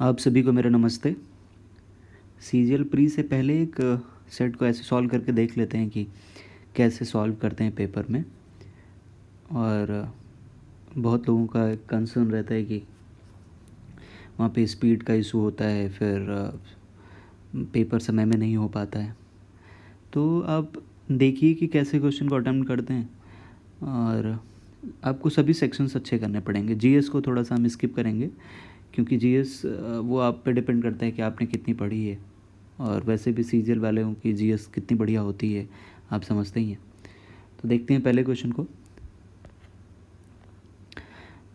आप सभी को मेरा नमस्ते। सीजीएल प्री से पहले एक सेट को ऐसे सॉल्व करके देख लेते हैं कि कैसे सॉल्व करते हैं पेपर में। और बहुत लोगों का कंसर्न रहता है कि वहाँ पे स्पीड का इशू होता है, फिर पेपर समय में नहीं हो पाता है। तो आप देखिए कि कैसे क्वेश्चन को अटेम्प्ट करते हैं, और आपको सभी सेक्शंस अच्छे करने पड़ेंगे। जीएस को थोड़ा सा हम स्किप करेंगे, क्योंकि जीएस वो आप पे डिपेंड करता है कि आपने कितनी पढ़ी है, और वैसे भी सीजीएल वालों की जीएस कितनी बढ़िया होती है आप समझते ही हैं। तो देखते हैं पहले क्वेश्चन को।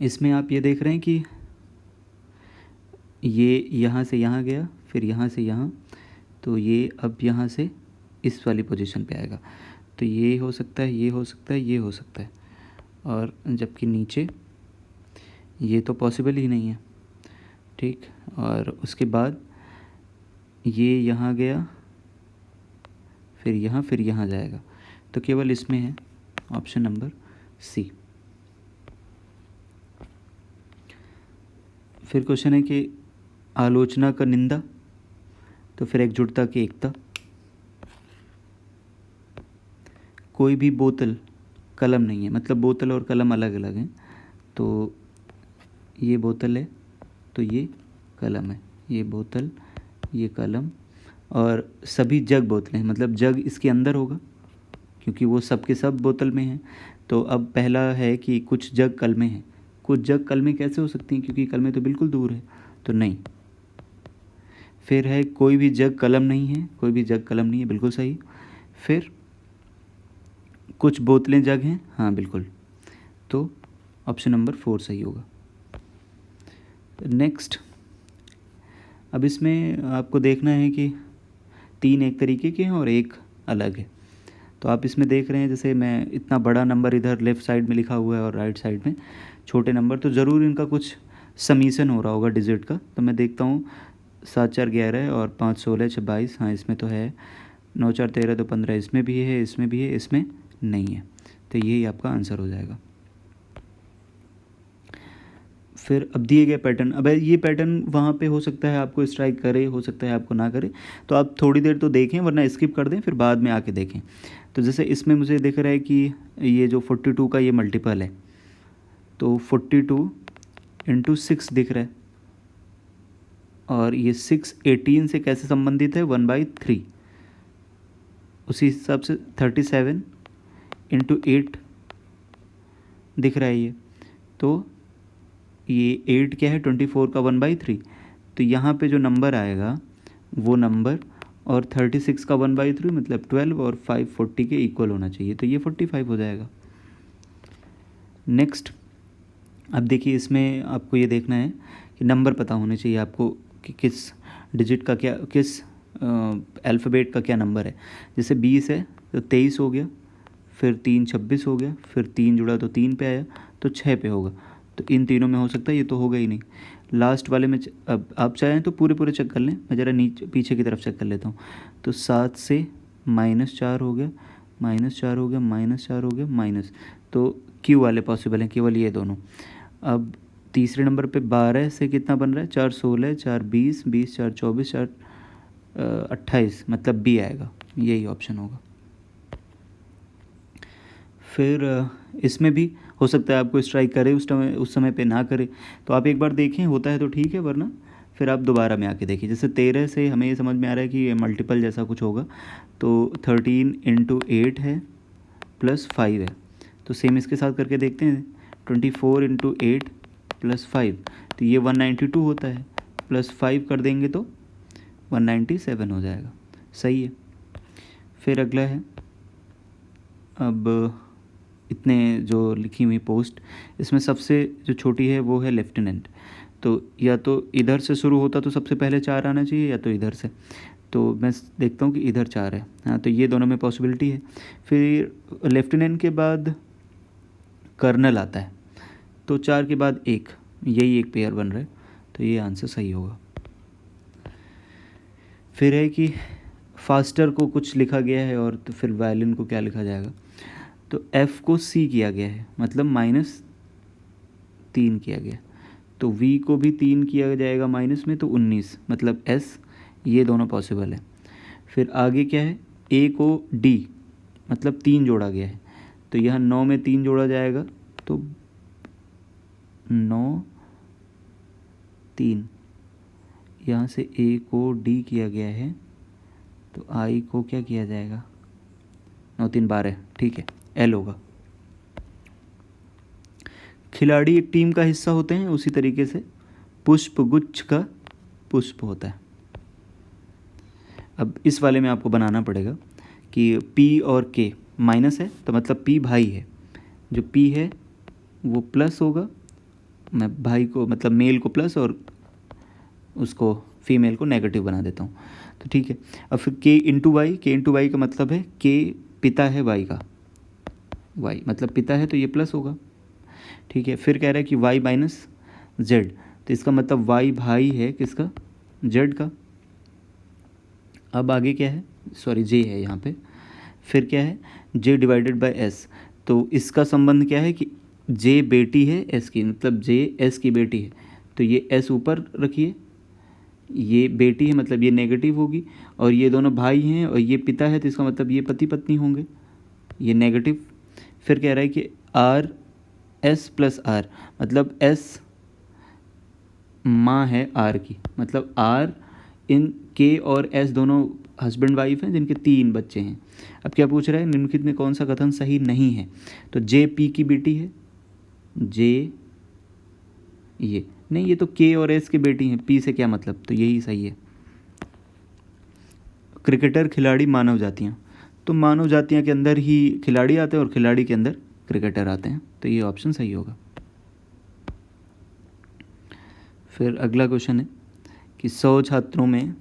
इसमें आप ये देख रहे हैं कि ये यहाँ से यहाँ गया, फिर यहाँ से यहाँ, तो ये अब यहाँ से इस वाली पोजीशन पे आएगा। तो ये हो सकता है, ये हो सकता है, ये हो सकता है, और जबकि नीचे ये तो पॉसिबल ही नहीं है, ठीक। और उसके बाद ये यहाँ गया, फिर यहाँ जाएगा। तो केवल इसमें है ऑप्शन नंबर सी। फिर क्वेश्चन है कि आलोचना का निंदा, तो फिर एकजुटता की एकता। कोई भी बोतल कलम नहीं है, मतलब बोतल और कलम अलग अलग हैं। तो ये बोतल है, तो ये कलम है, ये बोतल, ये कलम, और सभी जग बोतलें हैं, मतलब जग इसके अंदर होगा क्योंकि वो सब के सब बोतल में हैं। तो अब पहला है कि कुछ जग कलमें हैं। कुछ जग कलमें कैसे हो सकती हैं, क्योंकि कलमें तो बिल्कुल दूर है, तो नहीं। फिर है कोई भी जग कलम नहीं है, कोई भी जग कलम नहीं है, बिल्कुल सही। फिर कुछ बोतलें जग हैं, हाँ बिल्कुल, तो ऑप्शन नंबर 4 सही होगा। नेक्स्ट, अब इसमें आपको देखना है कि 3 एक तरीके के हैं और एक अलग है। तो आप इसमें देख रहे हैं, जैसे मैं इतना बड़ा नंबर इधर लेफ़्ट साइड में लिखा हुआ है और राइट साइड में छोटे नंबर, तो ज़रूर इनका कुछ समीशन हो रहा होगा डिजिट का। तो मैं देखता हूँ 7 4 11 और 5 16 6 22, हाँ इसमें तो है। 9 4 13 2 15, इसमें भी है, इसमें भी है, इसमें नहीं है। तो यही आपका आंसर हो जाएगा। फिर अब दिए गए पैटर्न, अब ये पैटर्न वहाँ पे हो सकता है आपको स्ट्राइक करे, हो सकता है आपको ना करे, तो आप थोड़ी देर तो देखें, वरना स्किप कर दें, फिर बाद में आके देखें। तो जैसे इसमें मुझे दिख रहा है कि ये जो 42 का ये मल्टीपल है, तो 42 इंटू 6 दिख रहा है, और ये 6 18 से कैसे संबंधित है, 1/3। उसी हिसाब से 37 इंटू 8 दिख रहा है ये, तो ये 8 क्या है, 24 का 1/3। तो यहाँ पे जो नंबर आएगा वो नंबर, और 36 का 1/3 मतलब 12, और 5 40 के इक्वल होना चाहिए, तो ये 45 हो जाएगा। नेक्स्ट, अब देखिए इसमें आपको ये देखना है कि नंबर पता होने चाहिए आपको कि किस डिजिट का क्या, किस अल्फ़ाबेट का क्या नंबर है। जैसे 20 है तो 23 हो गया, फिर 3 26 हो गया, फिर 3 जुड़ा तो 3 पे आया, तो 6 पे होगा। तो इन तीनों में हो सकता है, ये तो होगा ही नहीं। लास्ट वाले में अब आप चाहें तो पूरे पूरे चेक कर लें, मैं ज़रा नीचे पीछे की तरफ चेक कर लेता हूँ। तो 7 से -4 हो गया, -4 हो गया, -4 हो गया, माइनस, तो क्यू वाले पॉसिबल हैं केवल ये दोनों। अब तीसरे नंबर पे 12 से कितना बन रहा है, 4 16, 4 20, 20 4 24, 4 28, मतलब बी आएगा, यही ऑप्शन होगा। फिर इसमें भी हो सकता है आपको स्ट्राइक करे, उस समय पे ना करे, तो आप एक बार देखें, होता है तो ठीक है, वरना फिर आप दोबारा में आके देखिए। जैसे 13 से हमें ये समझ में आ रहा है कि ये मल्टीपल जैसा कुछ होगा, तो 13 इंटू 8 है प्लस 5 है, तो सेम इसके साथ करके देखते हैं। 24 इंटू 8 प्लस 5, तो ये 192 होता है, प्लस 5 कर देंगे तो 197 हो जाएगा, सही है। फिर अगला है, अब इतने जो लिखी हुई पोस्ट, इसमें सबसे जो छोटी है वो है लेफ्टिनेंट। तो या तो इधर से शुरू होता तो सबसे पहले 4 आना चाहिए, या तो इधर से। तो मैं देखता हूँ कि इधर 4 है, हाँ, तो ये दोनों में पॉसिबिलिटी है। फिर लेफ्टिनेंट के बाद कर्नल आता है, तो 4 के बाद 1, यही एक पेयर बन रहा है, तो ये आंसर सही होगा। फिर है कि फास्टर को कुछ लिखा गया है, और तो फिर वायलिन को क्या लिखा जाएगा। तो F को C किया गया है, मतलब -3 किया गया, तो v को भी 3 किया जाएगा माइनस में, तो 19, मतलब s, ये दोनों पॉसिबल है। फिर आगे क्या है, a को d मतलब 3 जोड़ा गया है, तो यहाँ 9 में 3 जोड़ा जाएगा, तो 9 3, यहाँ से a को d किया गया है, तो i को क्या किया जाएगा, 9 3 12, ठीक है, l होगा। खिलाड़ी एक टीम का हिस्सा होते हैं, उसी तरीके से पुष्प गुच्छ का पुष्प होता है। अब इस वाले में आपको बनाना पड़ेगा कि p और k माइनस है, तो मतलब p भाई है, जो p है वो प्लस होगा, मैं भाई को मतलब मेल को प्लस और उसको फीमेल को नेगेटिव बना देता हूँ, तो ठीक है। अब फिर k into y, k into y का मतलब है k पिता है y का, y मतलब पिता है तो ये प्लस होगा, ठीक है। फिर कह रहा है कि y माइनस जेड, तो इसका मतलब y भाई है किसका, z का। अब आगे क्या है, सॉरी j है यहाँ पे, फिर क्या है j डिवाइडेड बाय s, तो इसका संबंध क्या है कि j बेटी है s की, मतलब j s की बेटी है, तो ये s ऊपर रखिए, ये बेटी है मतलब ये नेगेटिव होगी, और ये दोनों भाई हैं और ये पिता है, तो इसका मतलब ये पति पत्नी होंगे, ये नेगेटिव। फिर कह रहा है कि r s प्लस r, मतलब s माँ है r की, मतलब r इन k और s दोनों हस्बैंड वाइफ हैं जिनके 3 बच्चे हैं। अब क्या पूछ रहा है, निम्नलिखित में कौन सा कथन सही नहीं है, तो j p की बेटी है, j ये नहीं, ये तो k और s की बेटी हैं, p से क्या मतलब, तो यही सही है। क्रिकेटर खिलाड़ी मानव जातियाँ, तो मानव जातियाँ के अंदर ही खिलाड़ी आते हैं और खिलाड़ी के अंदर क्रिकेटर आते हैं, तो ये ऑप्शन सही होगा। फिर अगला क्वेश्चन है कि 100 छात्रों में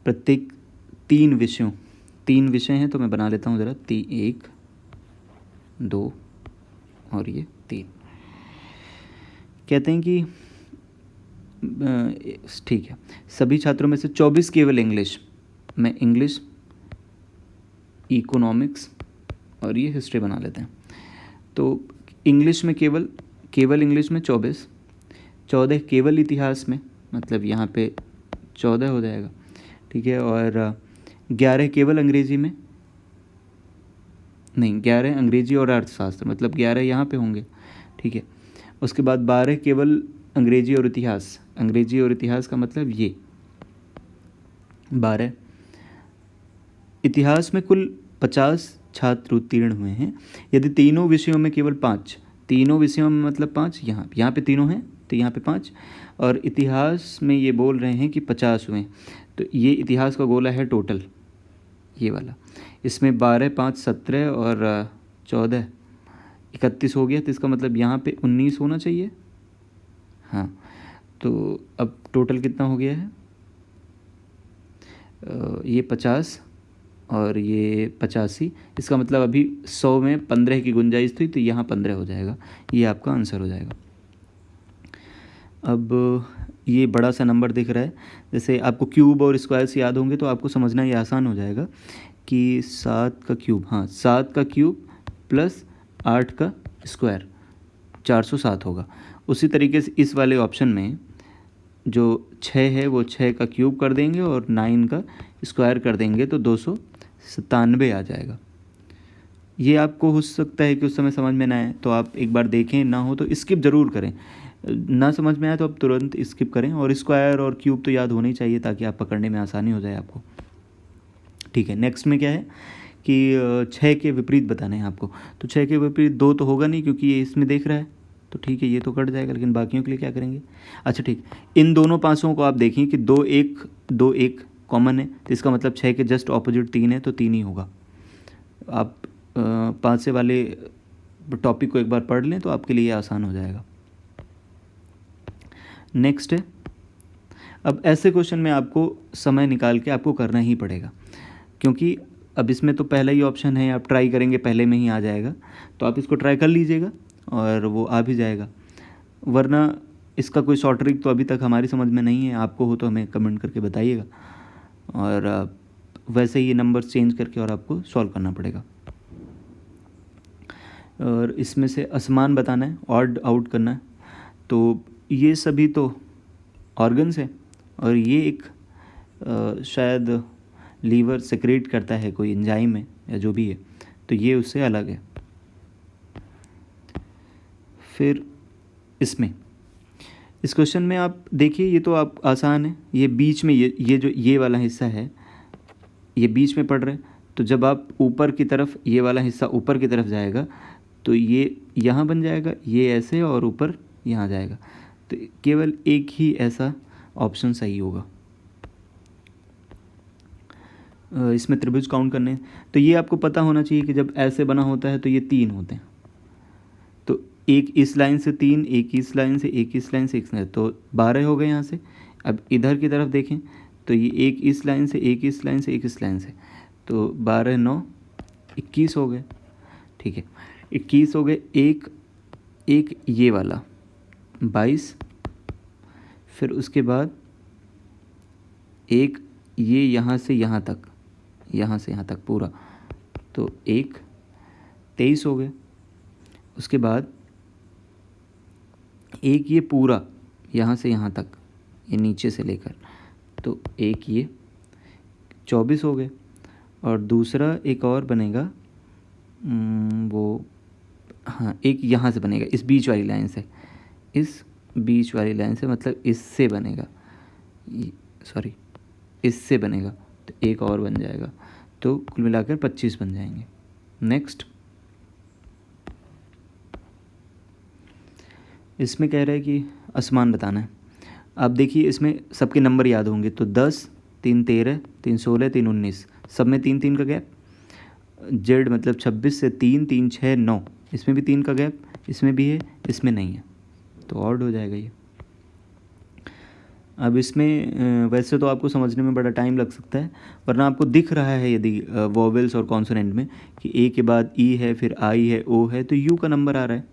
प्रत्येक 3 विषय हैं, तो मैं बना लेता हूँ ज़रा, 1 2 और ये 3। कहते हैं कि ठीक है, सभी छात्रों में से 24 केवल इंग्लिश में, इंग्लिश, इकोनॉमिक्स और ये हिस्ट्री बना लेते हैं। तो इंग्लिश में केवल इंग्लिश में 24, 14 केवल इतिहास में, मतलब यहाँ पे 14 हो जाएगा, ठीक है। और 11 केवल अंग्रेजी में, नहीं 11 अंग्रेजी और अर्थशास्त्र, मतलब 11 यहाँ पे होंगे, ठीक है। उसके बाद 12 केवल अंग्रेजी और इतिहास, अंग्रेजी और इतिहास का मतलब ये 12। इतिहास में कुल 50 छात्र उत्तीर्ण हुए हैं, यदि तीनों विषयों में केवल 5, तीनों विषयों में मतलब 5, यहाँ पे तीनों हैं तो यहाँ पे 5, और इतिहास में ये बोल रहे हैं कि 50 हुए, तो ये इतिहास का गोला है टोटल ये वाला, इसमें 12 5 17 और 14 31 हो गया, तो इसका मतलब यहाँ पे 19 होना चाहिए, हाँ। तो अब टोटल कितना हो गया है, ये 50 और ये 85, इसका मतलब अभी 100 में 15 की गुंजाइश थी, तो यहाँ 15 हो जाएगा, ये आपका आंसर हो जाएगा। अब ये बड़ा सा नंबर दिख रहा है, जैसे आपको क्यूब और स्क्वायर्स याद होंगे तो आपको समझना ये आसान हो जाएगा कि 7 का क्यूब, हाँ 7 का क्यूब प्लस 8 का स्क्वायर 407 होगा। उसी तरीके से इस वाले ऑप्शन में जो 6 है वो 6 का क्यूब कर देंगे और 9 का स्क्वायर कर देंगे, तो 297 आ जाएगा। ये आपको हो सकता है कि उस समय समझ में ना आए, तो आप एक बार देखें, ना हो तो स्किप ज़रूर करें, ना समझ में आए तो आप तुरंत स्किप करें, और स्क्वायर और क्यूब तो याद होना ही चाहिए ताकि आप पकड़ने में आसानी हो जाए आपको, ठीक है। नेक्स्ट में क्या है कि 6 के विपरीत बताने हैं आपको, तो 6 के विपरीत 2 तो होगा नहीं क्योंकि ये इसमें देख रहा है, तो ठीक है ये तो कट जाएगा, लेकिन बाकियों के लिए क्या करेंगे, अच्छा ठीक, इन दोनों पाँचों को आप देखें कि 2 1 कॉमन है, तो इसका मतलब 6 के जस्ट ऑपोजिट 3 है, तो 3 ही होगा। आप 5 से वाले टॉपिक को एक बार पढ़ लें तो आपके लिए आसान हो जाएगा। नेक्स्ट है, अब ऐसे क्वेश्चन में आपको समय निकाल के आपको करना ही पड़ेगा, क्योंकि अब इसमें तो पहला ही ऑप्शन है, आप ट्राई करेंगे पहले में ही आ जाएगा, तो आप इसको ट्राई कर लीजिएगा और वो आ भी जाएगा, वरना इसका कोई शॉर्ट ट्रिक तो अभी तक हमारी समझ में नहीं है, आपको हो तो हमें कमेंट करके बताइएगा, और वैसे ही ये नंबर चेंज करके और आपको सॉल्व करना पड़ेगा। और इसमें से असमान बताना है, ऑड आउट करना है, तो ये सभी तो ऑर्गन्स है, और ये एक शायद लीवर सेक्रेट करता है, कोई एंजाइम है या जो भी है, तो ये उससे अलग है। फिर इसमें इस क्वेश्चन में आप देखिए, ये तो आप आसान है, ये बीच में ये जो ये वाला हिस्सा है ये बीच में पड़ रहा है, तो जब आप ऊपर की तरफ ये वाला हिस्सा ऊपर की तरफ जाएगा तो ये यहाँ बन जाएगा, ये ऐसे और ऊपर यहाँ जाएगा, तो केवल एक ही ऐसा ऑप्शन सही होगा। इसमें त्रिभुज काउंट करने, तो ये आपको पता होना चाहिए कि जब ऐसे बना होता है तो ये 3 होते हैं, तो एक इस लाइन से 3, एक इस लाइन से, एक इस लाइन से, एक लाइन, तो 12 हो गए यहाँ से। अब इधर की तरफ देखें तो ये एक इस लाइन से, एक इस लाइन से, एक इस लाइन से, तो 12 9 21 हो गए, ठीक है, 21 हो गए। एक ये वाला 22, फिर उसके बाद एक ये यहाँ से यहाँ तक, यहाँ से यहाँ तक पूरा, तो 23 हो गए। उसके बाद एक ये पूरा यहाँ से यहाँ तक, ये नीचे से लेकर, तो एक ये 24 हो गए। और दूसरा एक और बनेगा, वो हाँ एक यहाँ से बनेगा, इस बीच वाली लाइन से, इस बीच वाली लाइन से, मतलब इससे बनेगा, सॉरी इससे बनेगा, तो एक और बन जाएगा, तो कुल मिलाकर 25 बन जाएंगे। नेक्स्ट, इसमें कह रहा है कि आसमान बताना है। आप देखिए इसमें सबके नंबर याद होंगे, तो 10, 3 13, 3 16, 3 19, सब में 3 3 का गैप। जेड मतलब 26 से 3 3 6 9, इसमें भी 3 का गैप, इसमें भी है, इसमें नहीं है, तो ऑड हो जाएगा ये। अब इसमें वैसे तो आपको समझने में बड़ा टाइम लग सकता है, वरना आपको दिख रहा है यदि वोवेल्स और कॉन्सोनेंट में कि ए के बाद ई है, फिर आई है, ओ है, तो यू का नंबर आ रहा है,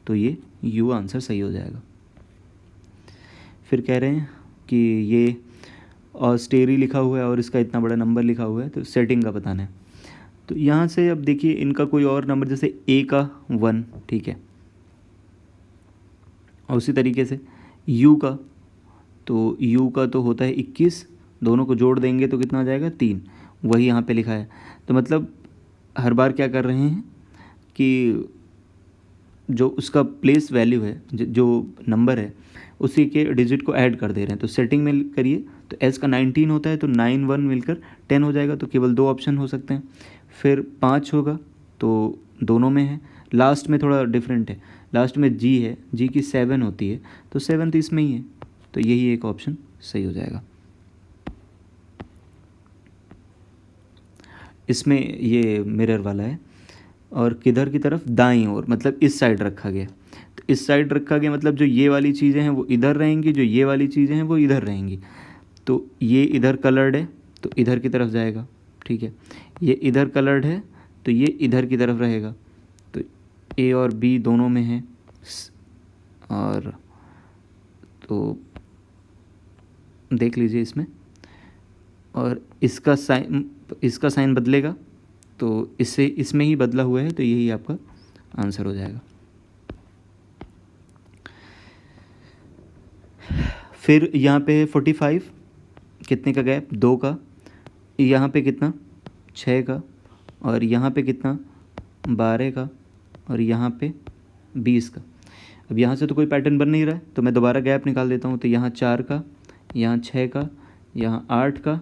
तो ये यू आंसर सही हो जाएगा। फिर कह रहे हैं कि ये ऑस्टेरी लिखा हुआ है और इसका इतना बड़ा नंबर लिखा हुआ है, तो सेटिंग का बताना है। तो यहाँ से अब देखिए इनका कोई और नंबर, जैसे ए का 1, ठीक है, और उसी तरीके से यू का, तो यू का तो होता है 21, दोनों को जोड़ देंगे तो कितना आ जाएगा 3, वही यहाँ पे लिखा है। तो मतलब हर बार क्या कर रहे हैं कि जो उसका प्लेस वैल्यू है, जो नंबर है, उसी के डिजिट को ऐड कर दे रहे हैं। तो सेटिंग में करिए, तो एस का 19 होता है, तो 9 1 मिलकर 10 हो जाएगा, तो केवल 2 ऑप्शन हो सकते हैं। फिर 5 होगा, तो दोनों में है। लास्ट में थोड़ा डिफरेंट है, लास्ट में जी है, जी की 7 होती है, तो 7 तो इसमें ही है, तो यही एक ऑप्शन सही हो जाएगा। इसमें ये मिरर वाला है, और किधर की तरफ, दाईं ओर, मतलब इस साइड रखा गया। तो इस साइड रखा गया मतलब जो ये वाली चीज़ें हैं वो इधर रहेंगी, जो ये वाली चीज़ें हैं वो इधर रहेंगी। तो ये इधर कलर्ड है तो इधर की तरफ जाएगा, ठीक है, ये इधर कलर्ड है तो ये इधर की तरफ रहेगा। तो ए और बी दोनों में है, और तो देख लीजिए इसमें, और इसका साइन बदलेगा, तो इससे इसमें ही बदला हुआ है, तो यही आपका आंसर हो जाएगा। फिर यहाँ पे है 45, कितने का गैप, 2 का, यहाँ पे कितना 6 का, और यहाँ पे कितना 12 का, और यहाँ पे 20 का। अब यहाँ से तो कोई पैटर्न बन नहीं रहा है, तो मैं दोबारा गैप निकाल देता हूँ। तो यहाँ 4 का, यहाँ 6 का, यहाँ 8 का,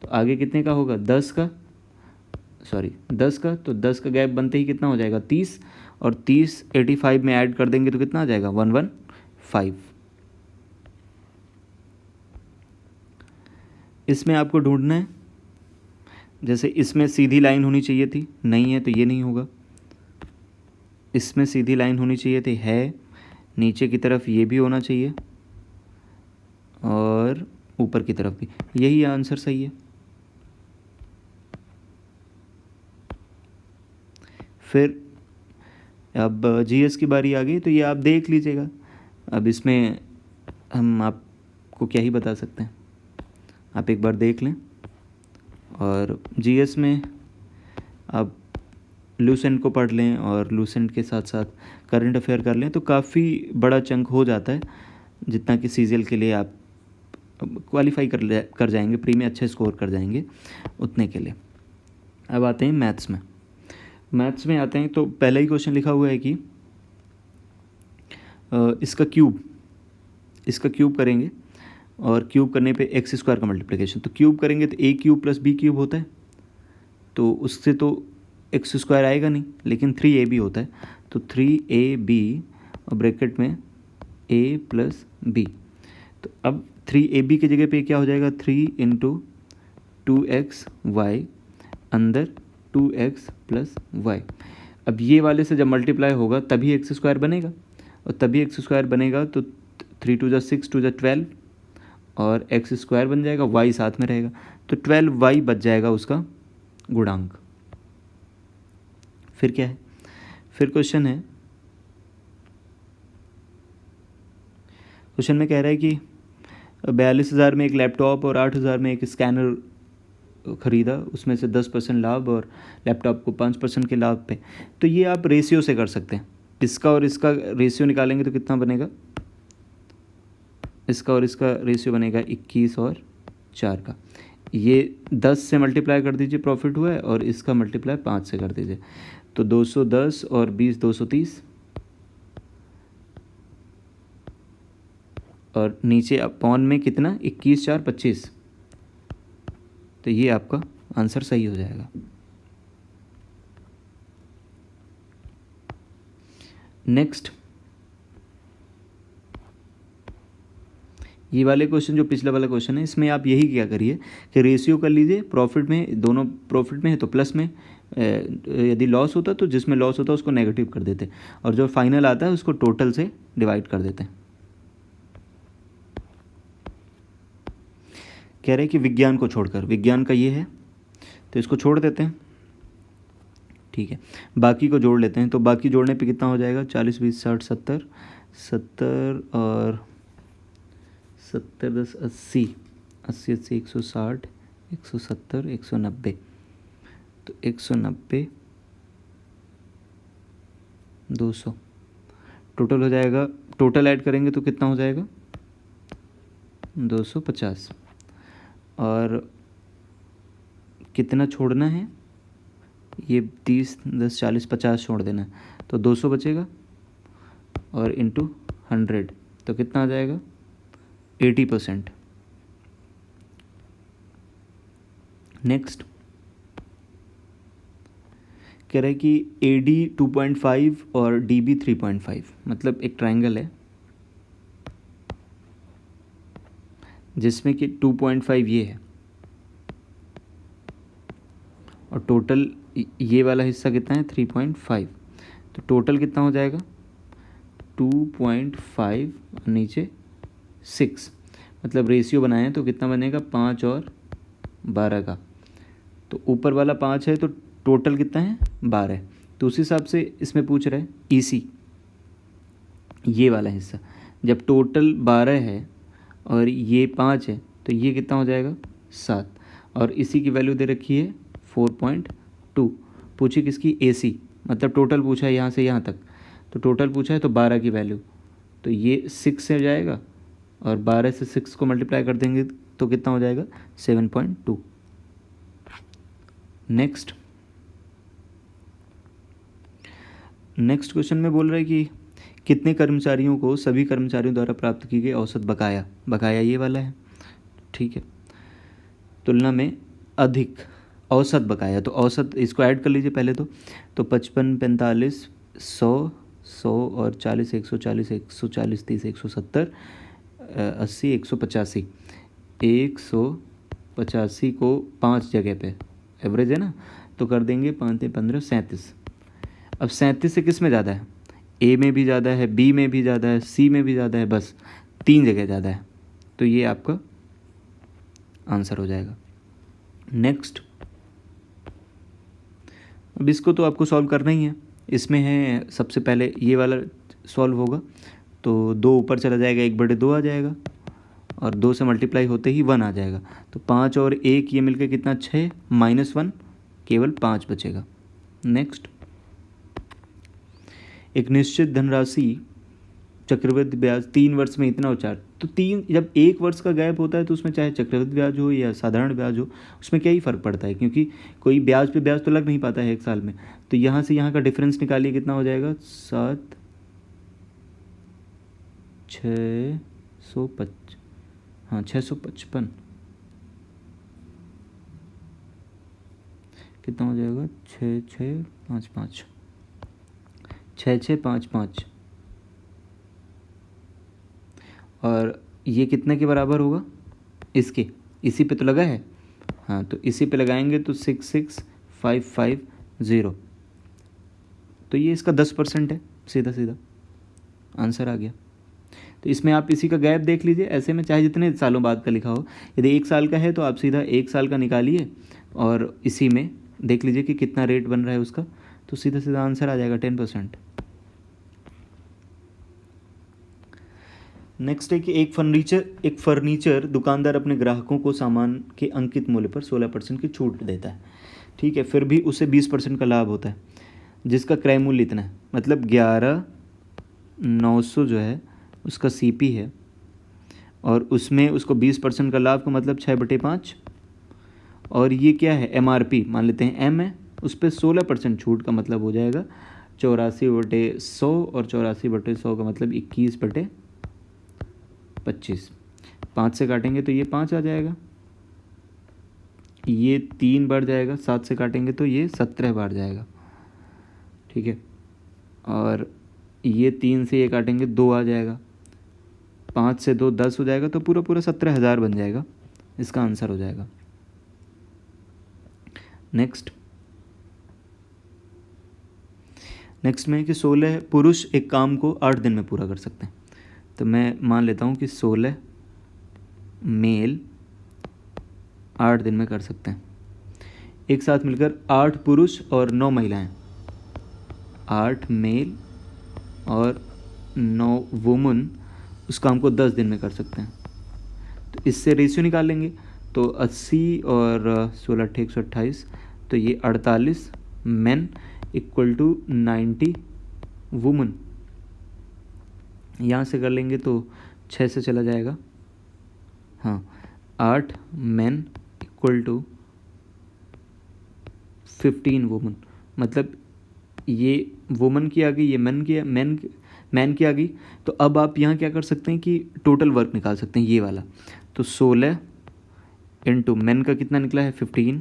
तो आगे कितने का होगा 10 का, सॉरी 10 का, तो 10 का गैप बनते ही कितना हो जाएगा 30, और 30 85 में ऐड कर देंगे तो कितना आ जाएगा 115। इसमें आपको ढूंढना है, जैसे इसमें सीधी लाइन होनी चाहिए थी, नहीं है तो ये नहीं होगा। इसमें सीधी लाइन होनी चाहिए थी, है, नीचे की तरफ ये भी होना चाहिए, और ऊपर की तरफ भी, यही आंसर सही है। फिर अब जीएस की बारी आ गई, तो ये आप देख लीजिएगा। अब इसमें हम आपको क्या ही बता सकते हैं, आप एक बार देख लें। और जीएस में आप लूसेंट को पढ़ लें और लूसेंट के साथ साथ करंट अफेयर कर लें, तो काफ़ी बड़ा चंक हो जाता है। जितना कि सीजीएल के लिए आप क्वालिफाई कर जाएंगे, प्री में अच्छे स्कोर कर जाएंगे उतने के लिए। अब आते हैं मैथ्स में। मैथ्स में आते हैं तो पहला ही क्वेश्चन लिखा हुआ है कि इसका क्यूब करेंगे और क्यूब करने पे एक्स स्क्वायर का मल्टीप्लिकेशन, तो क्यूब करेंगे तो ए क्यूब प्लस बी क्यूब होता है, तो उससे तो एक्स स्क्वायर आएगा नहीं, लेकिन 3ab होता है, तो 3ab और ब्रैकेट में a प्लस बी। तो अब 3ab की जगह पे क्या हो जाएगा, 3 इंटू 2xy अंदर 2x प्लस वाई। अब ये वाले से जब मल्टीप्लाई होगा तभी एक्स स्क्वायर बनेगा, और तभी एक्स स्क्वायर बनेगा तो 3 2 6 2 12 और एक्स स्क्वायर बन जाएगा, वाई साथ में रहेगा, तो 12y बच जाएगा उसका गुणांक। फिर क्या है, फिर क्वेश्चन में कह रहा है कि 42,000 में एक लैपटॉप और 8,000 में एक स्कैनर ख़रीदा, उसमें से 10% लाभ और लैपटॉप को 5% के लाभ पे। तो ये आप रेशियो से कर सकते हैं, इसका और इसका रेशियो निकालेंगे तो कितना बनेगा, इसका और इसका रेशियो बनेगा 21 और 4 का। ये 10 से मल्टीप्लाई कर दीजिए, प्रॉफिट हुआ है, और इसका मल्टीप्लाई 5 से कर दीजिए, तो 210 और 20 230, और नीचे अपॉन में कितना 21 4 25, तो ये आपका आंसर सही हो जाएगा। नेक्स्ट, ये वाले क्वेश्चन जो पिछला वाला क्वेश्चन है, इसमें आप यही क्या करिए कि रेशियो कर लीजिए, प्रॉफिट में, दोनों प्रॉफिट में है तो प्लस में, यदि लॉस होता तो जिसमें लॉस होता उसको नेगेटिव कर देते, और जो फाइनल आता है उसको टोटल से डिवाइड कर देते हैं। कह रहे हैं कि विज्ञान को छोड़कर, विज्ञान का ये है तो इसको छोड़ देते हैं, ठीक है, बाकी को जोड़ लेते हैं। तो बाकी जोड़ने पे कितना हो जाएगा, 40 20 60 70 70 और 70 10 80 80 80 160 170 190, तो 190 200 टोटल हो जाएगा। टोटल ऐड करेंगे तो कितना हो जाएगा 250, और कितना छोड़ना है, ये 30 10 40 50 छोड़ देना है, तो 200 बचेगा, और इंटू 100 तो कितना आ जाएगा 80%। नेक्स्ट, कह रहा है कि AD 2.5 और DB 3.5, मतलब एक ट्रायंगल है जिसमें कि 2.5 ये है, और टोटल ये वाला हिस्सा कितना है 3.5, तो टोटल कितना हो जाएगा 2.5 नीचे 6, मतलब रेशियो बनाए तो कितना बनेगा 5 और 12 का, तो ऊपर वाला 5 है तो टोटल कितना है 12, तो उस हिसाब से इसमें पूछ रहा है EC, ये वाला हिस्सा जब टोटल 12 है और ये 5 है तो ये कितना हो जाएगा 7, और इसी की वैल्यू दे रखी है 4.2, पूछी किसकी AC, मतलब टोटल पूछा है यहाँ से यहाँ तक, तो टोटल पूछा है तो 12 की वैल्यू, तो ये 6 से जाएगा, और 12 से 6 को मल्टीप्लाई कर देंगे तो कितना हो जाएगा 7.2। नेक्स्ट क्वेश्चन में बोल रहा है कि कितने कर्मचारियों को सभी कर्मचारियों द्वारा प्राप्त की गई औसत बकाया ये वाला है, ठीक है, तुलना में अधिक औसत बकाया, तो औसत इसको ऐड कर लीजिए पहले तो 55 45 100 100 और 40 140 140 30 170 80 185, 185 को 5 जगह पे एवरेज है ना, तो कर देंगे 5 15 37। अब 37 से किस में ज़्यादा है, A में भी ज़्यादा है, B में भी ज़्यादा है, C में भी ज़्यादा है, बस 3 जगह ज़्यादा है, तो ये आपका आंसर हो जाएगा। नेक्स्ट, अब इसको तो आपको सॉल्व करना ही है, इसमें है सबसे पहले ये वाला सॉल्व होगा, तो 2 ऊपर चला जाएगा, 1/2 आ जाएगा, और 2 से मल्टीप्लाई होते ही 1 आ जाएगा, तो 5 और 1 ये मिलकर कितना 6 -1 केवल 5 बचेगा। नेक्स्ट, एक निश्चित धनराशि चक्रवृद्धि ब्याज 3 वर्ष में इतना और 4, तो 3 जब 1 वर्ष का गैप होता है तो उसमें चाहे चक्रवृद्धि ब्याज हो या साधारण ब्याज हो उसमें क्या ही फ़र्क पड़ता है, क्योंकि कोई ब्याज पे ब्याज तो लग नहीं पाता है 1 साल में। तो यहाँ से यहाँ का डिफरेंस निकालिए, कितना हो जाएगा 7 655, हाँ 655 कितना हो जाएगा 6655 6655, और ये कितने के बराबर होगा इसके, इसी पे तो लगा है, हाँ तो इसी पे लगाएंगे तो 66550, तो ये इसका 10% है, सीधा सीधा आंसर आ गया। तो इसमें आप इसी का गैप देख लीजिए, ऐसे में चाहे जितने सालों बाद का लिखा हो, यदि 1 साल का है तो आप सीधा 1 साल का निकालिए और इसी में देख लीजिए कि कितना रेट बन रहा है उसका, तो सीधा सीधा आंसर आ जाएगा 10%। नेक्स्ट है कि एक फर्नीचर दुकानदार अपने ग्राहकों को सामान के अंकित मूल्य पर 16% की छूट देता है, ठीक है, फिर भी उसे 20% का लाभ होता है, जिसका क्रय मूल्य इतना है, मतलब 11,900 जो है उसका CP है, और उसमें उसको 20% का लाभ का मतलब 6/5, और ये क्या है MRP मान लेते हैं M है, उस पर 16% छूट का मतलब हो जाएगा 84/100, और 84/100 का मतलब 21/25, 5 से काटेंगे तो ये 5 आ जाएगा, ये 3 बढ़ जाएगा, 7 से काटेंगे तो ये 17 बढ़ जाएगा, ठीक है, और ये 3 से ये काटेंगे 2 आ जाएगा, 5 से 2 10 हो जाएगा, तो पूरा पूरा 17,000 बन जाएगा, इसका आंसर हो जाएगा। नेक्स्ट में कि 16 पुरुष एक काम को 8 दिन में पूरा कर सकते हैं, तो मैं मान लेता हूँ कि 16 मेल 8 दिन में कर सकते हैं, एक साथ मिलकर 8 पुरुष और 9 महिलाएं, 8 मेल और 9 वुमन उस काम को 10 दिन में कर सकते हैं। तो इससे रेशियो निकाल लेंगे, तो 80 और 16 × 128, तो ये 48 मेन इक्वल टू 90 वुमन, यहाँ से कर लेंगे तो 6 से चला जाएगा, हाँ 8 मेन इक्वल टू 15 वुमन, मतलब ये वुमन की आ गई, ये मैन की आ गई। तो अब आप यहाँ क्या कर सकते हैं कि टोटल वर्क निकाल सकते हैं, ये वाला, तो 16 इंटू मैन का कितना निकला है 15,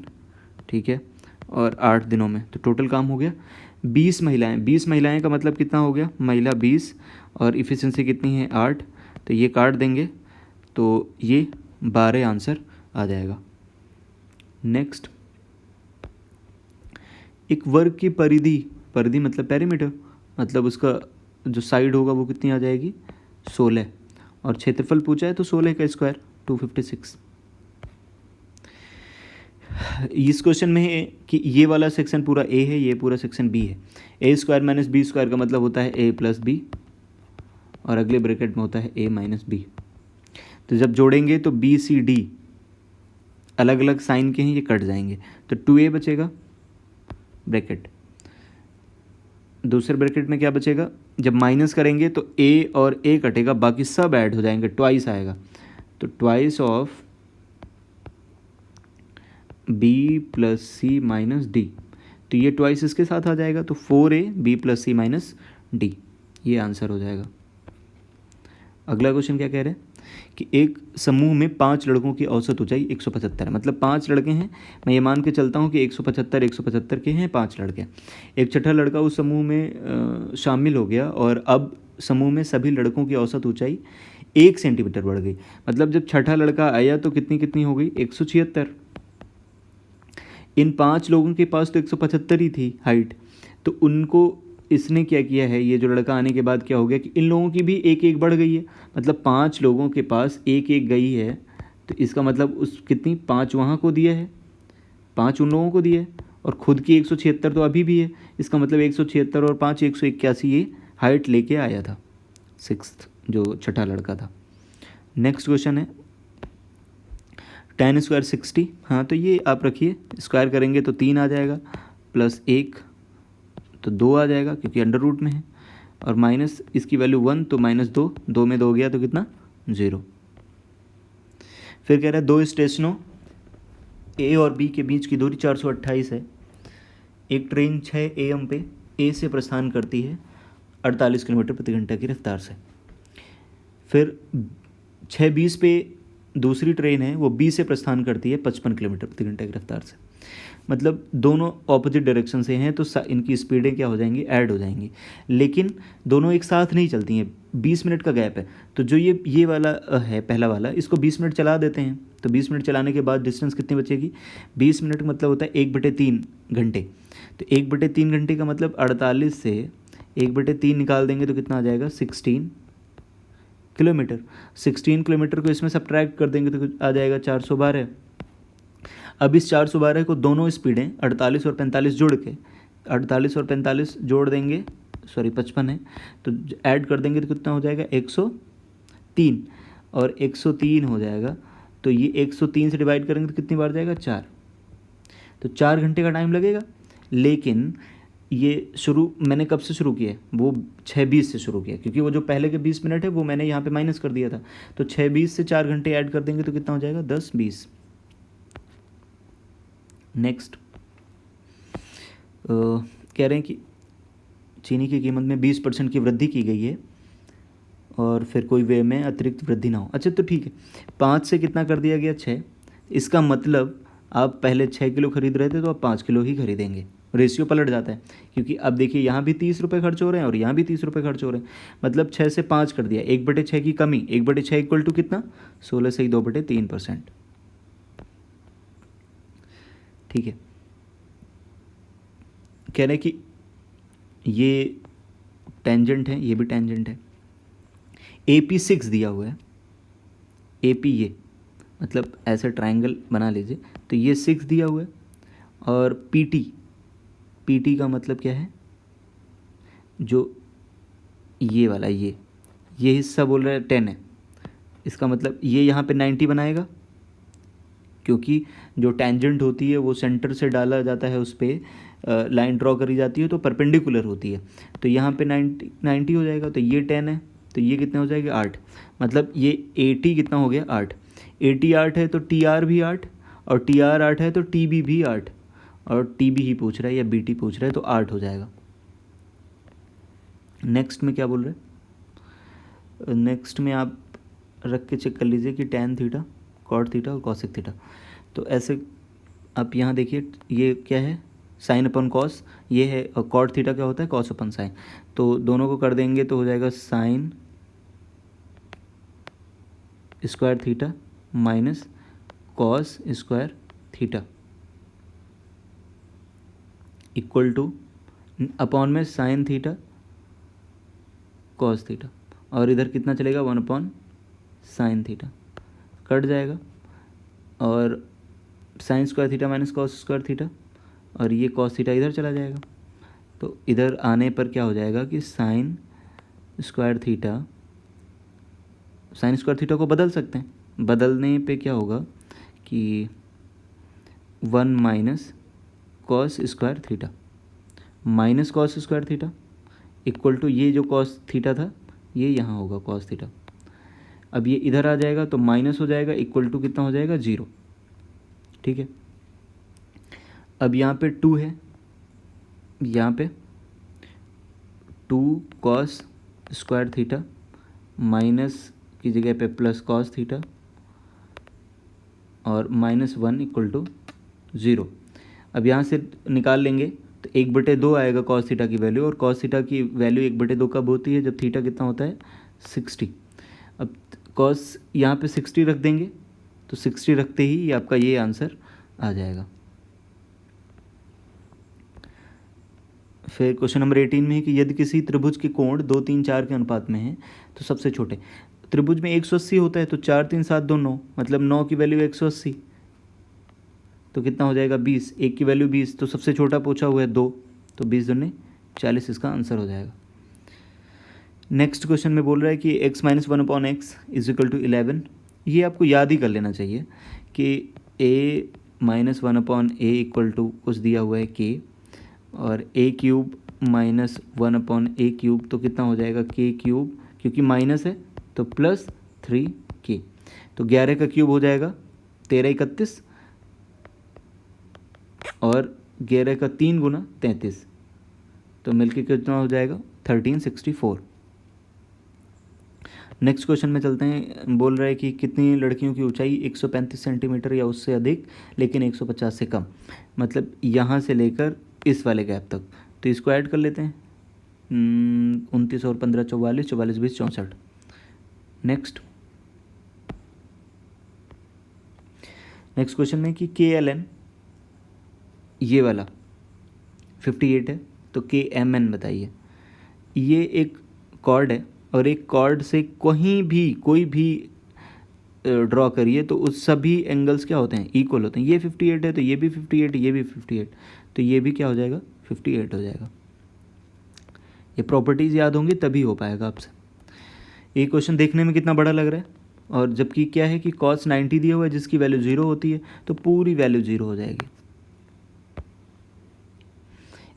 ठीक है, और 8 दिनों में, तो टोटल काम हो गया 20 महिलाएं का मतलब कितना हो गया, महिला 20 और इफ़िशेंसी कितनी है 8, तो ये काट देंगे तो ये 12 आंसर आ जाएगा। नेक्स्ट, एक वर्ग की परिधि मतलब पेरीमीटर, मतलब उसका जो साइड होगा वो कितनी आ जाएगी 16, और क्षेत्रफल पूछा है तो 16 का स्क्वायर 256। इस क्वेश्चन में है कि ये वाला सेक्शन पूरा A है, ये पूरा सेक्शन B है, A² - B² का मतलब होता है A + B, और अगले ब्रैकेट में होता है A - B। तो जब जोड़ेंगे तो BCD अलग अलग साइन के हैं, ये कट जाएंगे, तो 2A बचेगा ब्रैकेट, दूसरे ब्रैकेट में क्या बचेगा, जब माइनस करेंगे तो A और A कटेगा, बाकी सब ऐड हो जाएंगे, ट्वाइस आएगा, तो twice of B + C - D, तो ये ट्वाइस इसके साथ आ जाएगा, तो 4A B + C - D, ये आंसर हो जाएगा। अगला क्वेश्चन क्या कह रहे हैं कि एक समूह में 5 लड़कों की औसत ऊंचाई 175 है, मतलब 5 लड़के हैं, मैं ये मान के चलता हूँ कि 175 के हैं 5 लड़के, एक छठा लड़का उस समूह में शामिल हो गया, और अब समूह में सभी लड़कों की औसत ऊंचाई 1 सेंटीमीटर बढ़ गई, मतलब जब छठा लड़का आया तो कितनी हो गई 176। इन 5 लोगों के पास तो 175 ही थी हाइट, तो उनको इसने क्या किया है, ये जो लड़का आने के बाद क्या हो गया कि इन लोगों की भी 1 बढ़ गई है, मतलब 5 लोगों के पास 1 गई है, तो इसका मतलब उस कितनी 5 वहाँ को दिया है, 5 उन लोगों को दिया है, और खुद की 176 तो अभी भी है, इसका मतलब 176 और 5 181 ये हाइट लेके आया था 6th जो छठा लड़का था। नेक्स्ट क्वेश्चन है tan² 60, हाँ तो ये आप रखिए, स्क्वायर करेंगे तो 3 आ जाएगा, +1 तो 2 आ जाएगा क्योंकि अंडर रूट में है, और माइनस इसकी वैल्यू 1 तो -2, 2 में 2 गया तो कितना 0। फिर कह रहा है दो स्टेशनों ए और बी के बीच की दूरी 428 है। एक ट्रेन 6 AM पे ए से प्रस्थान करती है 48 किलोमीटर प्रति घंटा की रफ्तार से। फिर 6:20 पे दूसरी ट्रेन है, वो बी से प्रस्थान करती है 55 किलोमीटर प्रति घंटा की रफ्तार से। मतलब दोनों ऑपोजिट डायरेक्शन से हैं तो इनकी स्पीडें क्या हो जाएंगी, ऐड हो जाएंगी, लेकिन दोनों एक साथ नहीं चलती हैं, 20 मिनट का गैप है। तो जो ये वाला है पहला वाला, इसको 20 मिनट चला देते हैं। तो 20 मिनट चलाने के बाद डिस्टेंस कितनी बचेगी, 20 मिनट का मतलब होता है 1/3 घंटे। तो 1/3 घंटे का मतलब 48 से 1/3 निकाल देंगे तो कितना आ जाएगा 16 किलोमीटर। 16 किलोमीटर को इसमें सब्ट्रैक्ट कर देंगे तो आ जाएगा 412। अब इस 412 को दोनों स्पीडें 48 और 45 जोड़ के 48 और 45 जोड़ देंगे, सॉरी 55 है तो ऐड कर देंगे तो कितना हो जाएगा 103, और 103 हो जाएगा। तो ये 103 से डिवाइड करेंगे तो कितनी बार जाएगा 4, तो 4 घंटे का टाइम लगेगा। लेकिन ये शुरू मैंने कब से शुरू किया है, वो 6:20 से शुरू किया, क्योंकि वो जो पहले के 20 मिनट है वो मैंने यहाँ पे माइनस कर दिया था। तो 6:20 से 4 घंटे ऐड कर देंगे तो कितना हो जाएगा 10:20। नेक्स्ट कह रहे हैं कि चीनी की कीमत में 20% की वृद्धि की गई है और फिर कोई वे में अतिरिक्त वृद्धि ना हो। अच्छा तो ठीक है, 5 से कितना कर दिया गया 6, इसका मतलब आप पहले 6 किलो खरीद रहे थे तो आप 5 किलो ही खरीदेंगे, रेशियो पलट जाता है। क्योंकि अब देखिए यहाँ भी 30 रुपये खर्च हो रहे हैं और यहाँ भी 30 रुपये खर्च हो रहे हैं, मतलब 6 से 5 कर दिया, 1/6 की कमी, 1/6 इक्वल टू कितना 16 से ही 2/3%। ठीक है, कह रहे हैं कि ये टेंजेंट है, ये भी टेंजेंट है। AP 6 दिया हुआ है, AP ये मतलब ऐसा ट्रायंगल बना लीजिए, तो ये 6 दिया हुआ है। और PT का मतलब क्या है, जो ये वाला ये हिस्सा बोल रहा है 10 है, इसका मतलब ये यहाँ पे 90 बनाएगा, क्योंकि जो टेंजेंट होती है वो सेंटर से डाला जाता है, उस पर लाइन ड्रॉ करी जाती है तो परपेंडिकुलर होती है। तो यहाँ पे 90 हो जाएगा। तो ये 10 है तो ये कितने हो जाएगा 8, मतलब ये 80 कितना हो गया 8। 80 8 है तो TR भी 8, और TR 8 है तो TB भी 8, और TB ही पूछ रहा है या BT पूछ रहा है तो 8 हो जाएगा। नेक्स्ट में क्या बोल रहे हैं, नेक्स्ट में आप रख के चेक कर लीजिए कि tan थीटा, cot थीटा और cosec थीटा। तो ऐसे आप यहाँ देखिए, ये क्या है साइन अपन कॉस, ये है, और कॉट थीटा क्या होता है कॉस अपन साइन। तो दोनों को कर देंगे तो हो जाएगा sine square theta minus cos square theta equal two upon में साइन थीटा कॉस थीटा, और इधर कितना चलेगा 1 अपॉन साइन थीटा, कट जाएगा, और sine square theta minus cos square theta, और ये कॉस थीटा इधर चला जाएगा। तो इधर आने पर क्या हो जाएगा कि साइन स्क्वायर थीटा को बदल सकते हैं, बदलने पे क्या होगा कि 1 minus cos square theta minus cos square theta equal to ये जो कॉस थीटा था ये यहाँ होगा कॉस थीटा। अब ये इधर आ जाएगा तो माइनस हो जाएगा, इक्वल टू कितना हो जाएगा 0। ठीक है, अब यहाँ पे 2 है, यहाँ पे 2 कॉस स्क्वायर थीटा माइनस की जगह पे प्लस कॉस थीटा और -1 इक्वल टू 0। अब यहाँ से निकाल लेंगे तो 1/2 आएगा कॉस थीटा की वैल्यू, और कॉस थीटा की वैल्यू 1/2 कब होती है, जब थीटा कितना होता है 60। अब कॉस यहाँ पे 60 रख देंगे तो 60 रखते ही आपका ये आंसर आ जाएगा। फिर क्वेश्चन नंबर 18 में है कि यदि किसी त्रिभुज के कोण 2 3 4 के अनुपात में है तो सबसे छोटे, त्रिभुज में 180 होता है तो 4 3 7 2 9, मतलब 9 की वैल्यू 180 तो कितना हो जाएगा 20, 1 की वैल्यू 20, तो सबसे छोटा पूछा हुआ है 2, तो 20 दूनी 40 इसका आंसर हो जाएगा। नेक्स्ट क्वेश्चन में बोल रहा है कि x - 1 upon x is equal to 11। ये आपको याद ही कर लेना चाहिए कि a - 1 upon a equal to कुछ दिया हुआ है k, और a³ -1/a³ तो कितना हो जाएगा k³, क्योंकि माइनस है तो +3k, तो 11 का क्यूब हो जाएगा 13×31 और 11 का 3 गुना 33, तो मिलके कितना हो जाएगा 1364। नेक्स्ट क्वेश्चन में चलते हैं। बोल रहा है कि कितनी लड़कियों की ऊंचाई 135 सेंटीमीटर या उससे अधिक लेकिन 150 से कम, मतलब यहाँ से लेकर इस वाले गैप तक। तो इसको ऐड कर लेते हैं, 29 और 15 44, 44 20 64। नेक्स्ट क्वेश्चन में कि KLN ये वाला 58 है तो KMN बताइए। ये एक कॉर्ड है और एक कॉर्ड से कोई भी ड्रॉ करिए तो उस सभी एंगल्स क्या होते हैं, इक्वल होते हैं। ये 58 है तो ये भी 58, ये भी 58, तो ये भी क्या हो जाएगा 58 हो जाएगा। ये प्रॉपर्टीज़ याद होंगी तभी हो पाएगा आपसे। ये क्वेश्चन देखने में कितना बड़ा लग रहा है, और जबकि क्या है कि cos 90 दिया हुआ है जिसकी वैल्यू 0 होती है, तो पूरी वैल्यू 0 हो जाएगी।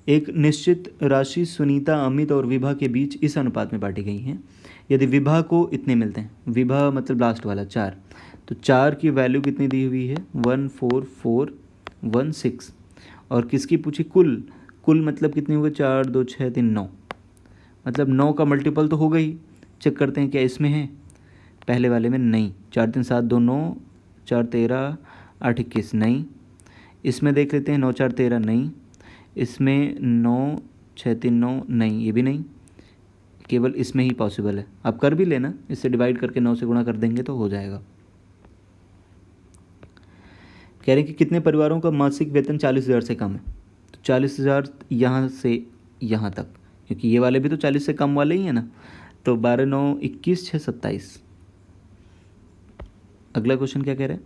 एक निश्चित राशि सुनीता, अमित और विभा के बीच इस अनुपात में बांटी गई है। यदि विभा को इतने मिलते हैं, विभा मतलब लास्ट वाला 4, तो 4 की वैल्यू कितनी दी हुई है 14416, और किसकी पूछी कुल मतलब कितनी हुई 4 2 6 3 9, मतलब 9 का मल्टीपल तो हो गई। चेक करते हैं क्या इसमें है, पहले वाले में नहीं। 4 3 7 2 9, 4 13 8 21 नहीं। इसमें देख लेते हैं 9 4 13 नहीं, इसमें 9 6 3 9 नहीं, ये भी नहीं, केवल इसमें ही पॉसिबल है। आप कर भी लेना, इससे डिवाइड करके 9 से गुणा कर देंगे तो हो जाएगा। कह रहे हैं कि कितने परिवारों का मासिक वेतन 40,000 से कम है, तो 40,000 यहाँ से यहाँ तक, क्योंकि ये वाले भी तो 40 से कम वाले ही हैं ना, तो 12 9 21 6 27। अगला क्वेश्चन क्या कह रहे हैं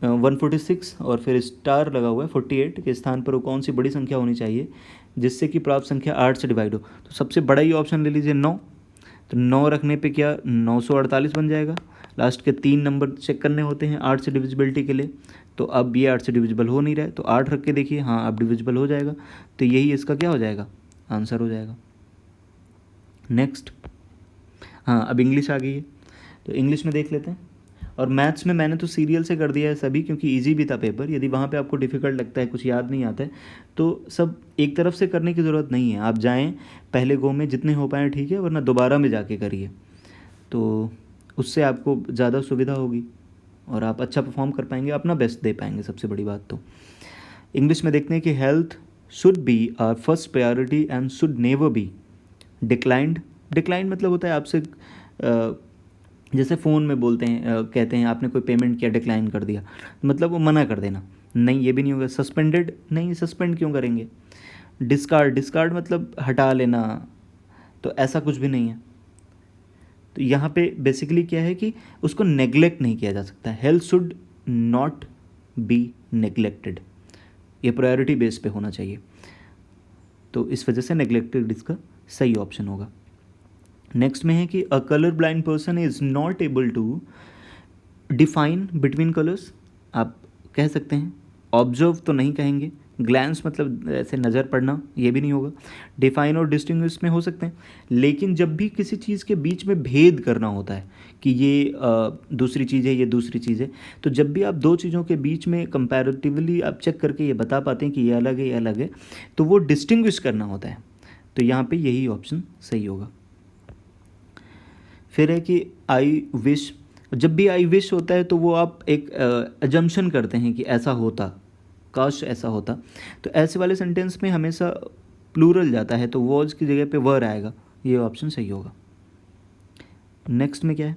146 और फिर स्टार लगा हुआ है 48 के स्थान पर वो कौन सी बड़ी संख्या होनी चाहिए जिससे कि प्राप्त संख्या 8 से डिवाइड हो। तो सबसे बड़ा ही ऑप्शन ले लीजिए 9, तो 9 रखने पे क्या 948 बन जाएगा। लास्ट के 3 नंबर चेक करने होते हैं 8 से डिविजिबिलिटी के लिए, तो अब ये 8 से डिविजिबल हो नहीं रहा है, तो 8 रख के देखिए, हाँ अब डिविजिबल हो जाएगा, तो यही इसका क्या हो जाएगा आंसर हो जाएगा। नेक्स्ट, हाँ अब इंग्लिश आ गई है, तो इंग्लिश में देख लेते हैं। और मैथ्स में मैंने तो सीरियल से कर दिया है सभी, क्योंकि इजी भी था पेपर। यदि वहाँ पे आपको डिफ़िकल्ट लगता है, कुछ याद नहीं आता है, तो सब एक तरफ से करने की ज़रूरत नहीं है। आप जाएं पहले गो में जितने हो पाए ठीक है, वरना दोबारा में जाके करिए, तो उससे आपको ज़्यादा सुविधा होगी और आप अच्छा परफॉर्म कर पाएंगे, अपना बेस्ट दे पाएंगे। सबसे बड़ी बात तो इंग्लिश में देखते हैं कि health should be our first priority and should never be declined. Declined मतलब होता है आपसे जैसे फ़ोन में बोलते हैं, कहते हैं आपने कोई पेमेंट किया डिक्लाइन कर दिया, मतलब वो मना कर देना, नहीं ये भी नहीं होगा। सस्पेंडेड, नहीं सस्पेंड क्यों करेंगे। डिस्कार्ड मतलब हटा लेना, तो ऐसा कुछ भी नहीं है। तो यहाँ पे बेसिकली क्या है कि उसको नेग्लेक्ट नहीं किया जा सकता। Health should not be neglected, ये प्रायोरिटी बेस पे होना चाहिए, तो इस वजह से नेग्लेक्टेड इसका सही ऑप्शन होगा। नेक्स्ट में है कि a colour blind person is not able to define between colours. आप कह सकते हैं, ऑब्जर्व तो नहीं कहेंगे, ग्लैंस मतलब ऐसे नज़र पड़ना, ये भी नहीं होगा। डिफाइन और डिस्टिंग्विश में हो सकते हैं, लेकिन जब भी किसी चीज़ के बीच में भेद करना होता है कि ये दूसरी चीज़ है, ये दूसरी चीज़ है, तो जब भी आप दो चीज़ों के बीच में कंपैरेटिवली आप चेक करके ये बता पाते हैं कि ये अलग है, ये अलग है, तो वो डिस्टिंग्विश करना होता है, तो यहाँ पे यही ऑप्शन सही होगा। फिर है कि आई विश, जब भी आई विश होता है तो वो आप एक अजम्पशन करते हैं कि ऐसा होता, काश ऐसा होता, तो ऐसे वाले सेंटेंस में हमेशा प्लूरल जाता है, तो वॉज की जगह पे वर आएगा, ये ऑप्शन सही होगा। नेक्स्ट में क्या है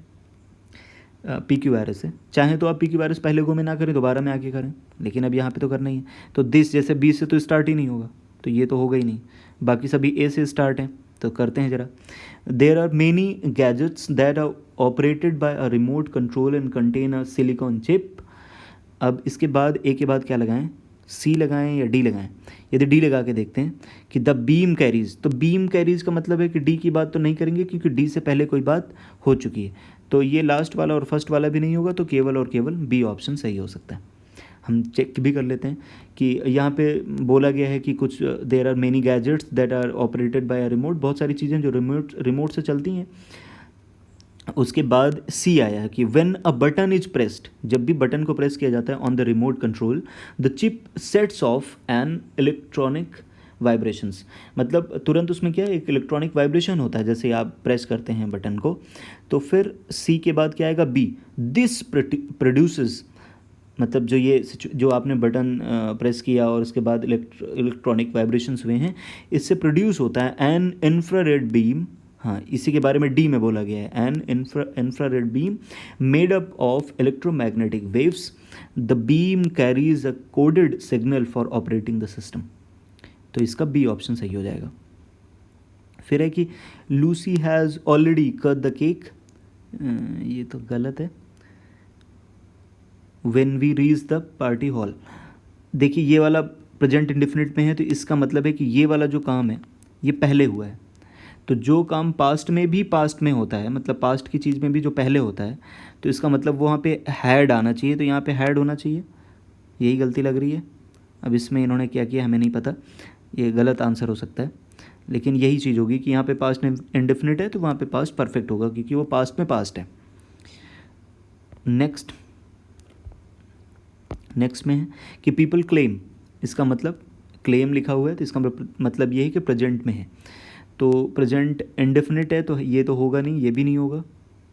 PQRS है। चाहे तो आप PQRS पहले गो में ना करें, दोबारा में आके करें, लेकिन अब यहाँ पे तो करना ही है। तो दिस जैसे बी से तो स्टार्ट ही नहीं होगा, तो ये तो होगा ही नहीं। बाकी सभी ए से स्टार्ट हैं, तो करते हैं ज़रा। There are many gadgets that are operated by a remote control and contain a silicon chip. अब इसके बाद ए के बाद क्या लगाएं, सी लगाएं या डी लगाएं। यदि डी लगा के देखते हैं कि द बीम कैरीज, तो बीम कैरीज का मतलब है कि डी की बात तो नहीं करेंगे, क्योंकि डी से पहले कोई बात हो चुकी है, तो ये लास्ट वाला और फर्स्ट वाला भी नहीं होगा, तो केवल और केवल बी ऑप्शन सही हो सकता है। हम चेक भी कर लेते हैं कि यहाँ पे बोला गया है कि कुछ there are many gadgets that are operated by a remote, बहुत सारी चीज़ें जो रिमोट से चलती हैं। उसके बाद सी आया है कि when a button is pressed, जब भी बटन को प्रेस किया जाता है on the remote control, the chip sets of an electronic vibrations, मतलब तुरंत उसमें क्या है, एक इलेक्ट्रॉनिक वाइब्रेशन होता है जैसे आप प्रेस करते हैं बटन को। तो फिर सी के बाद क्या आएगा, बी, दिस प्रोड्यूसेस, मतलब जो आपने बटन प्रेस किया और उसके बाद इलेक्ट्रॉनिक वाइब्रेशंस हुए हैं, इससे प्रोड्यूस होता है एन इंफ्रारेड बीम। हाँ, इसी के बारे में डी में बोला गया है, an infrared beam made up of electromagnetic waves, the beam carries a coded signal for operating the system. तो इसका बी ऑप्शन सही हो जाएगा। फिर है कि Lucy has already cut the cake, ये तो गलत है। When we reach the party hall, देखिए ये वाला प्रेजेंट इंडेफिनिट में है, तो इसका मतलब है कि ये वाला जो काम है ये पहले हुआ है। तो जो काम पास्ट में भी पास्ट में होता है, मतलब पास्ट की चीज़ में भी जो पहले होता है, तो इसका मतलब वहाँ पे हैड आना चाहिए, तो यहाँ पे हैड होना चाहिए। यही गलती लग रही है। अब इसमें इन्होंने क्या किया हमें नहीं पता, ये गलत आंसर हो सकता है, लेकिन यही चीज़ होगी कि यहाँ पे पास्ट इंडेफिनिट है तो वहाँ पे पास्ट परफेक्ट होगा, क्योंकि वो पास्ट में पास्ट है। नेक्स्ट में है कि पीपल क्लेम, इसका मतलब क्लेम लिखा हुआ है तो इसका मतलब ये है कि प्रेजेंट में है। तो प्रेजेंट इंडेफिनिट है तो ये तो होगा नहीं, ये भी नहीं होगा।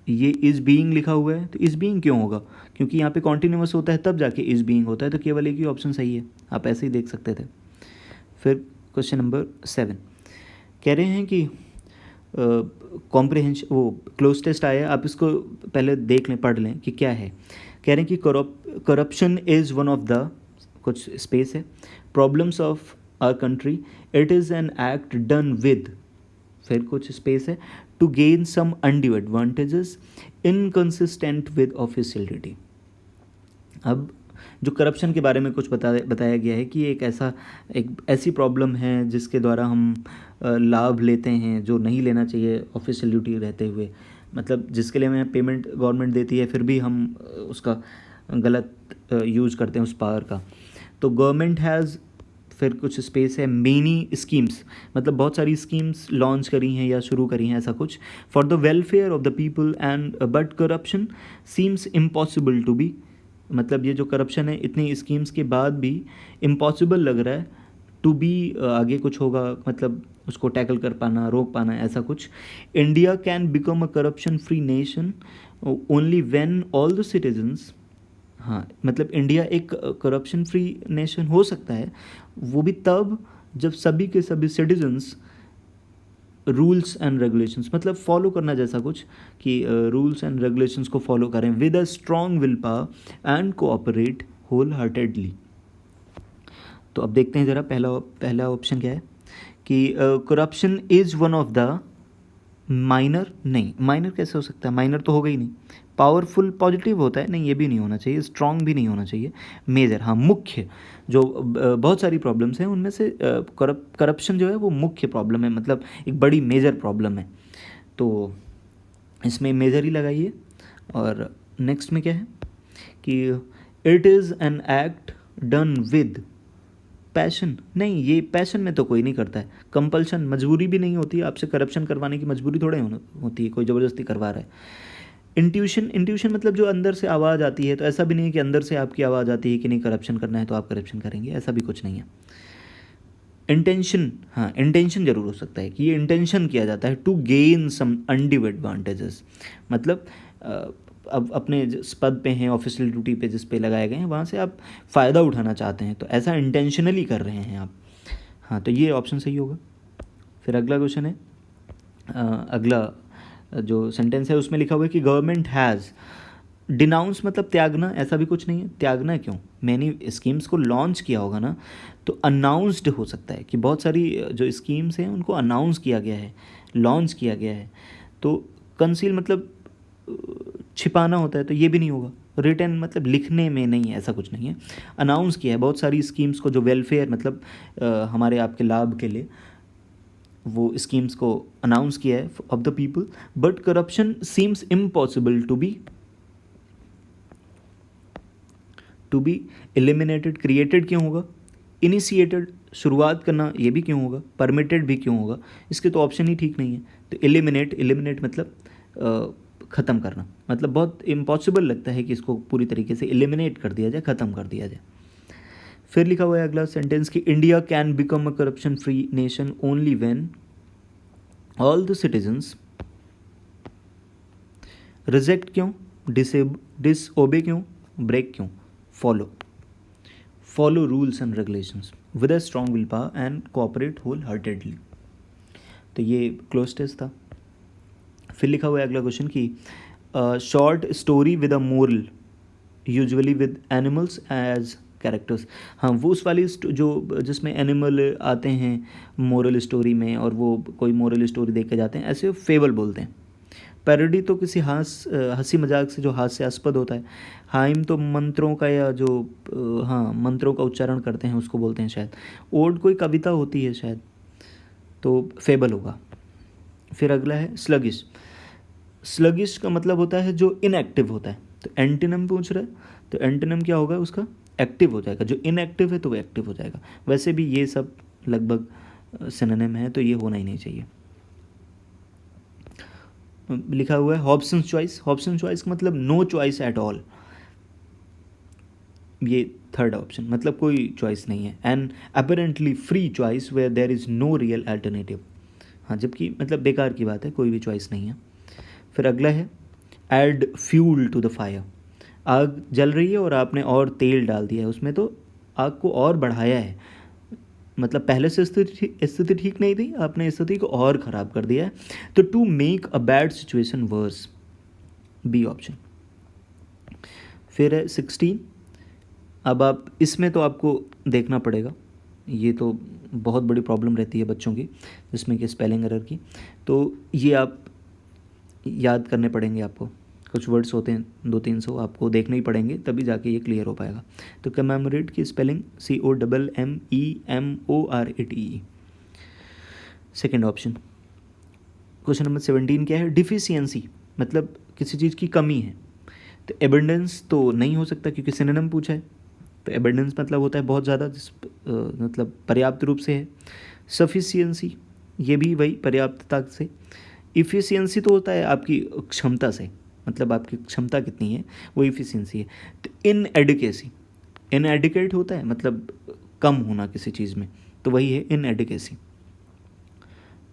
ये इज़ बीइंग लिखा हुआ है तो इज़ बीइंग क्यों होगा, क्योंकि यहाँ पे कॉन्टिन्यूअस होता है तब जाके इज़ बीइंग होता है, तो केवल एक ही ऑप्शन सही है, आप ऐसे ही देख सकते थे। फिर क्वेश्चन नंबर 7 कह रहे हैं कि कॉम्प्रिहेंशन, वो क्लोज टेस्ट आया, आप इसको पहले देख लें, पढ़ लें कि क्या है। कह रहे हैं कि corruption is one of the, कुछ स्पेस है, problems of our country, it is an act done with, फिर कुछ स्पेस है, to gain some undue advantages inconsistent with officiality. अब जो करप्शन के बारे में कुछ बताया गया है कि एक ऐसी प्रॉब्लम है जिसके द्वारा हम लाभ लेते हैं जो नहीं लेना चाहिए ऑफिशियलिटी रहते हुए, मतलब जिसके लिए हमें पेमेंट गवर्नमेंट देती है फिर भी हम उसका गलत यूज करते हैं उस पावर का। तो गवर्नमेंट हैज़, फिर कुछ स्पेस है, मेनी स्कीम्स, मतलब बहुत सारी स्कीम्स लॉन्च करी हैं या शुरू करी हैं ऐसा कुछ, for the welfare of the people and but corruption seems impossible to be, मतलब ये जो करप्शन है इतनी स्कीम्स के बाद भी इम्पॉसिबल लग रहा है टू बी, आगे कुछ होगा, मतलब उसको टैकल कर पाना, रोक पाना, ऐसा कुछ। India can become a corruption free nation only when all the citizens, हाँ मतलब इंडिया एक करप्शन फ्री नेशन हो सकता है वो भी तब जब सभी के सभी सिटीजन्स रूल्स एंड रेगुलेशंस, मतलब फॉलो करना, जैसा कुछ कि रूल्स एंड रेगुलेशंस को फॉलो करें with a strong will power and cooperate whole heartedly. तो अब देखते हैं ज़रा पहला ऑप्शन क्या है कि corruption is one of the minor, नहीं माइनर कैसे हो सकता है, माइनर तो होगा ही नहीं। पावरफुल पॉजिटिव होता है, नहीं ये भी नहीं होना चाहिए। स्ट्रॉन्ग भी नहीं होना चाहिए। मेजर, हाँ मुख्य, जो बहुत सारी प्रॉब्लम्स हैं उनमें से करप्शन जो है वो मुख्य प्रॉब्लम है, मतलब एक बड़ी मेजर प्रॉब्लम है, तो इसमें मेजर ही लगाइए। और नेक्स्ट में क्या है कि it is an act done with passion, नहीं ये पैशन में तो कोई नहीं करता है। कंपल्शन, मजबूरी भी नहीं होती है, आपसे करप्शन करवाने की मजबूरी थोड़े होती है, कोई ज़बरदस्ती करवा रहा है। इंट्यूशन मतलब जो अंदर से आवाज़ आती है, तो ऐसा भी नहीं है कि अंदर से आपकी आवाज़ आती है कि नहीं करप्शन करना है तो आप करप्शन करेंगे, ऐसा भी कुछ नहीं है। इंटेंशन, हाँ इंटेंशन ज़रूर हो सकता है कि ये इंटेंशन किया जाता है to gain some undue advantages, मतलब अब अपने जिस पद पे हैं, ऑफिशियल ड्यूटी पे जिस पे लगाए गए हैं वहाँ से आप फ़ायदा उठाना चाहते हैं, तो ऐसा इंटेंशनली कर रहे हैं आप, हाँ तो ये ऑप्शन सही होगा। फिर अगला क्वेश्चन है, अगला जो सेंटेंस है उसमें लिखा हुआ है कि गवर्नमेंट हैज़ डिनाउंस, मतलब त्यागना, ऐसा भी कुछ नहीं है। त्यागना क्यों, मैंने स्कीम्स को लॉन्च किया होगा ना, तो अनाउंस्ड हो सकता है कि बहुत सारी जो स्कीम्स हैं उनको अनाउंस किया गया है, लॉन्च किया गया है। तो कंसील मतलब छिपाना होता है, तो ये भी नहीं होगा। रिटन मतलब लिखने में नहीं है, ऐसा कुछ नहीं है। अनाउंस किया है बहुत सारी स्कीम्स को, जो वेलफेयर मतलब हमारे आपके लाभ के लिए वो स्कीम्स को अनाउंस किया है of the people, but corruption seems impossible to be to be eliminated, created क्यों होगा, इनिशिएटेड शुरुआत करना ये भी क्यों होगा, परमिटेड भी क्यों होगा, इसके तो ऑप्शन ही ठीक नहीं है। तो एलिमिनेट मतलब ख़त्म करना, मतलब बहुत इम्पॉसिबल लगता है कि इसको पूरी तरीके से एलिमिनेट कर दिया जाए, ख़त्म कर दिया जाए। फिर लिखा हुआ है अगला सेंटेंस कि India can become a corruption free nation only when all the citizens reject क्यों, डिसओबे क्यों, ब्रेक क्यों, follow rules and regulations with a strong will power and cooperate whole heartedly. तो ये क्लोज टेस्ट था। फिर लिखा हुआ है अगला क्वेश्चन कि short story with a moral usually with animals as characters. हाँ, वो उस वाली जो जिसमें एनिमल आते हैं मोरल स्टोरी में और वो कोई मोरल स्टोरी देख के जाते हैं, ऐसे फेबल बोलते हैं। पैरोडी तो किसी हंसी मजाक से जो हास्यास्पद होता है। हाइम तो मंत्रों का या जो हाँ मंत्रों का उच्चारण करते हैं उसको बोलते हैं शायद। ओड कोई कविता होती है शायद, तो फेबल होगा। फिर अगला है स्लगिश। स्लगिश का मतलब होता है जो इनएक्टिव होता है। तो एंटीनम पूछ रहा है, तो एंटीनम क्या होगा उसका, एक्टिव हो जाएगा। जो इनएक्टिव है तो वो एक्टिव हो जाएगा। वैसे भी ये सब लगभग सिनोनिम है, तो ये होना ही नहीं चाहिए। लिखा हुआ है हॉब्सन्स चॉइस। हॉब्सन्स चॉइस का मतलब नो चॉइस एट ऑल, ये थर्ड ऑप्शन, मतलब कोई चॉइस नहीं है। And apparently free choice where there is no real alternative. हाँ, जबकि मतलब बेकार की बात है, कोई भी चॉइस नहीं है। फिर अगला है add fuel to the fire. आग जल रही है और आपने और तेल डाल दिया है उसमें, तो आग को और बढ़ाया है। मतलब पहले से स्थिति ठीक नहीं थी, आपने स्थिति को और ख़राब कर दिया है। तो to make a bad situation worse, B option. फिर है 16। अब आप इसमें तो आपको देखना पड़ेगा, ये तो बहुत बड़ी प्रॉब्लम रहती है बच्चों की, जिसमें कि स्पेलिंग एरर की। तो ये आप याद करने पड़ेंगे आपको, कुछ वर्ड्स होते हैं 200-300, आपको देखने ही पड़ेंगे, तभी जाके ये क्लियर हो पाएगा। तो कमेमोरेट की spelling COMMEMORATE, second option. Question number 17 क्या है, डिफिशियंसी मतलब किसी चीज़ की कमी है। तो एबंडेंस तो नहीं हो सकता क्योंकि सिनोनिम पूछा है। तो एबंडेंस मतलब होता है बहुत ज़्यादा, मतलब पर्याप्त रूप से है। सफिशियंसी ये भी वही पर्याप्तता से। इफ़िशियंसी तो होता है आपकी क्षमता से, मतलब आपकी क्षमता कितनी है वो इफ़िशियंसी है। तो इनएडिकेसी, इनएडिकेट होता है मतलब कम होना किसी चीज़ में, तो वही है इनएडिकेसी,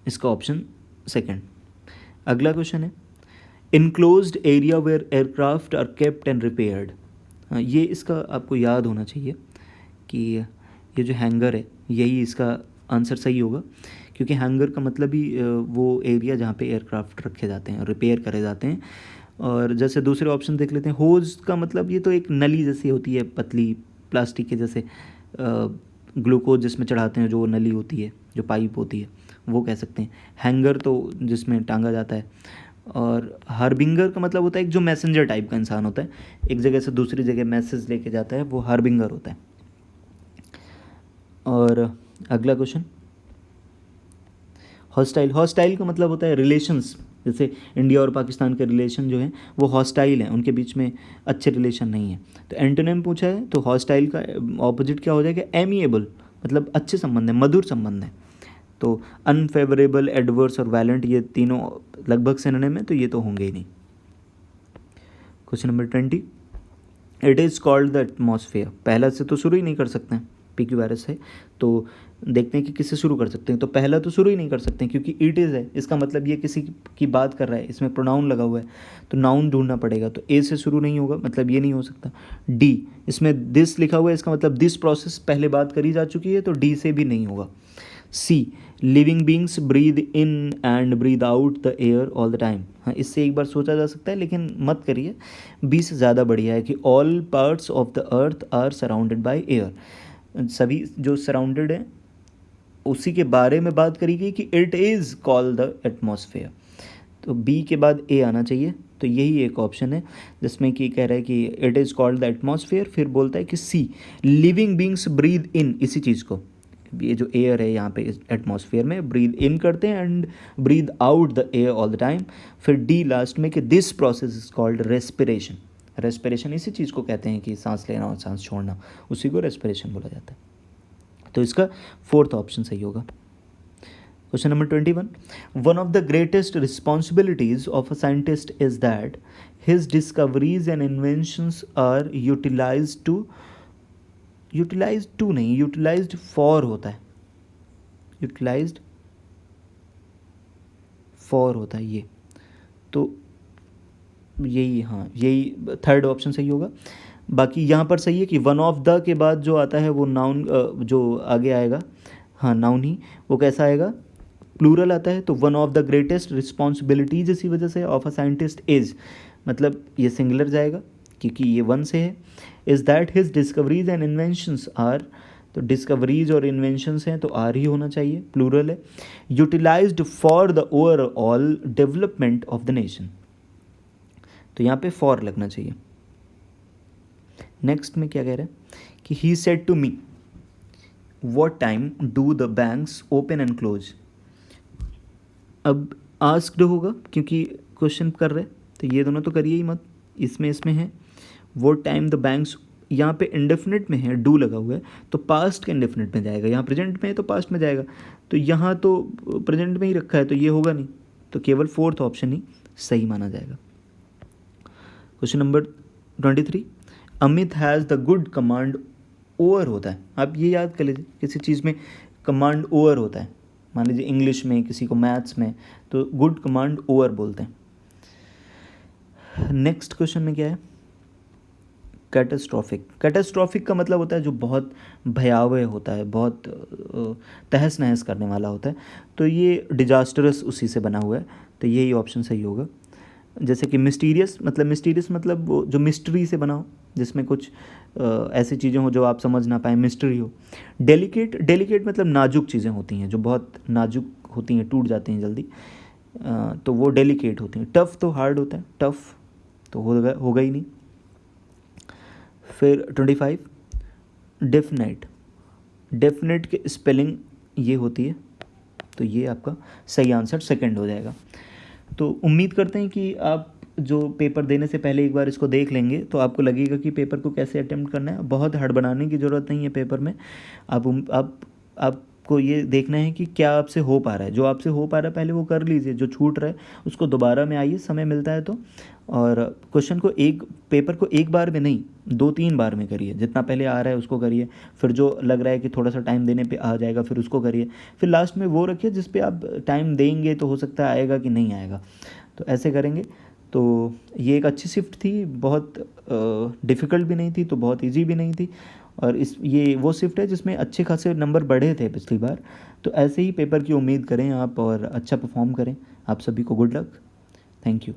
इसका ऑप्शन सेकंड। अगला क्वेश्चन है enclosed area where aircraft are kept and repaired. हाँ, ये इसका आपको याद होना चाहिए कि ये जो हैंगर है यही इसका आंसर सही होगा, क्योंकि हैंगर का मतलब ही वो एरिया जहाँ पे एयरक्राफ्ट रखे जाते हैं और रिपेयर करे जाते हैं। और जैसे दूसरे ऑप्शन देख लेते हैं, होज का मतलब ये तो एक नली जैसी होती है, पतली प्लास्टिक के जैसे, ग्लूकोज जिसमें चढ़ाते हैं जो नली होती है, जो पाइप होती है, वो कह सकते हैं। हैंगर तो जिसमें टांगा जाता है। और हार्बिंगर का मतलब होता है एक जो मैसेंजर टाइप का इंसान होता है, एक जगह से दूसरी जगह मैसेज लेके जाता है, वो हार्बिंगर होता है। और अगला क्वेश्चन हॉस्टाइल। हॉस्टाइल का मतलब होता है रिलेशंस, जैसे इंडिया और पाकिस्तान के रिलेशन जो हैं वो हॉस्टाइल हैं, उनके बीच में अच्छे रिलेशन नहीं है। तो एंटोनिम पूछा है, तो हॉस्टाइल का ऑपोजिट क्या हो जाएगा, एमिएबल, मतलब अच्छे संबंध है, मधुर संबंध है। तो अनफेवरेबल, एडवर्स और वायलेंट ये तीनों लगभग सिनोनिम है, तो ये तो होंगे ही नहीं। Question number 20, it is called the atmosphere. पहला से तो शुरू ही नहीं कर सकते हैं, PQRS है, तो देखते हैं कि किससे शुरू कर सकते हैं। तो पहला तो शुरू ही नहीं कर सकते हैं क्योंकि इट इज़ है, इसका मतलब ये किसी की बात कर रहा है, इसमें प्रोनाउन लगा हुआ है, तो नाउन ढूंढना पड़ेगा। तो ए से शुरू नहीं होगा, मतलब ये नहीं हो सकता। डी, इसमें दिस लिखा हुआ है, इसका मतलब दिस प्रोसेस पहले बात करी जा चुकी है, तो डी से भी नहीं होगा। See, living beings breathe in and breathe out the air all the time. हाँ, इससे एक बार सोचा जा सकता है, लेकिन मत करिए। बी से ज़्यादा बढ़िया है कि all parts of the earth are surrounded by air. सभी जो सराउंडेड है उसी के बारे में बात करी गई कि it is called the atmosphere. तो बी के बाद ए आना चाहिए। तो यही एक ऑप्शन है जिसमें कि कह रहा है कि it is called the atmosphere. फिर बोलता है कि सी, लिविंग बींग्स ब्रीद इन, इसी चीज़ को, ये जो एयर है यहाँ पे एटमॉस्फेयर में ब्रीद इन करते हैं and breathe out the air all the time. फिर डी लास्ट में कि this process is called respiration. Respiration इसी चीज़ को कहते हैं कि सांस लेना और सांस छोड़ना, उसी को रेस्पिरेशन बोला जाता है। तो इसका फोर्थ ऑप्शन सही होगा। Question number 21, one of the greatest responsibilities of a scientist is that his discoveries and inventions are utilised for होता है, यूटिलाइज्ड फॉर होता है ये, तो यही, हाँ यही थर्ड ऑप्शन सही होगा। बाकी यहाँ पर सही है कि वन ऑफ द के बाद जो आता है वो नाउन, जो आगे आएगा, हाँ नाउन ही, वो कैसा आएगा, प्लूरल आता है। तो one of the greatest responsibilities इसी वजह से ऑफ अ साइंटिस्ट इज, मतलब ये सिंगुलर जाएगा क्योंकि ये वन से है। Is that his discoveries and inventions are, तो डिस्कवरीज और इन्वेंशंस हैं तो आर ही होना चाहिए, प्लूरल है। Utilised for the overall development of the nation, तो यहाँ पे फॉर लगना चाहिए। नेक्स्ट में क्या कह रहा है कि he said to me what time do the banks open and close. अब आस्क्ड होगा क्योंकि क्वेश्चन कर रहे, तो ये दोनों तो करिए ही मत, इसमें है व्हाट टाइम द बैंक्स, यहाँ पे इंडेफिनिट में है, डू लगा हुआ है तो पास्ट के इंडेफिनिट में जाएगा, यहाँ प्रेजेंट में है तो पास्ट में जाएगा, तो यहाँ तो प्रेजेंट में ही रखा है तो ये होगा नहीं, तो केवल फोर्थ ऑप्शन ही सही माना जाएगा। Question number 23, Amit has the good command over होता है। आप ये याद कर लीजिए, किसी चीज़ में कमांड ओवर होता है, मान लीजिए इंग्लिश में, किसी को मैथ्स में, तो गुड कमांड ओवर बोलते हैं। नेक्स्ट क्वेश्चन में क्या है, कैटास्ट्रॉफिक। कैटास्ट्रॉफिक का मतलब होता है जो बहुत भयावह होता है, बहुत तहस नहस करने वाला होता है, तो ये डिजास्टरस उसी से बना हुआ है, तो यही ऑप्शन सही होगा। जैसे कि मिस्टीरियस मतलब वो जो मिस्ट्री से बना हो, जिसमें कुछ ऐसी चीज़ें हो जो आप समझ ना पाए, मिस्ट्री हो। डेलिकेट मतलब नाजुक चीज़ें होती हैं, जो बहुत नाजुक होती हैं, टूट जाती हैं जल्दी, तो वो डेलिकेट होती हैं। टफ़ तो हार्ड होता है, टफ़ तो होगा ही नहीं। फिर 25, डेफिनेट की स्पेलिंग ये होती है, तो ये आपका सही आंसर सेकंड हो जाएगा। तो उम्मीद करते हैं कि आप जो पेपर देने से पहले एक बार इसको देख लेंगे तो आपको लगेगा कि पेपर को कैसे अटेम्प्ट करना है। बहुत हड़बड़ाने की ज़रूरत नहीं है पेपर में, आपको ये देखना है कि क्या आपसे हो पा रहा है, जो आपसे हो पा रहा है पहले वो कर लीजिए, जो छूट रहा है उसको दोबारा में आइए, समय मिलता है तो। और क्वेश्चन को पेपर को एक बार में नहीं, 2-3 बार में करिए, जितना पहले आ रहा है उसको करिए, फिर जो लग रहा है कि थोड़ा सा टाइम देने पे आ जाएगा फिर उसको करिए, फिर लास्ट में वो रखिए जिस पे आप टाइम देंगे तो हो सकता है आएगा कि नहीं आएगा, तो ऐसे करेंगे। तो ये एक अच्छी शिफ्ट थी, बहुत डिफ़िकल्ट भी नहीं थी तो बहुत इजी भी नहीं थी, और ये वो शिफ्ट है जिसमें अच्छे खासे नंबर बढ़े थे पिछली बार। तो ऐसे ही पेपर की उम्मीद करें आप और अच्छा परफॉर्म करें। आप सभी को गुड लक, थैंक यू।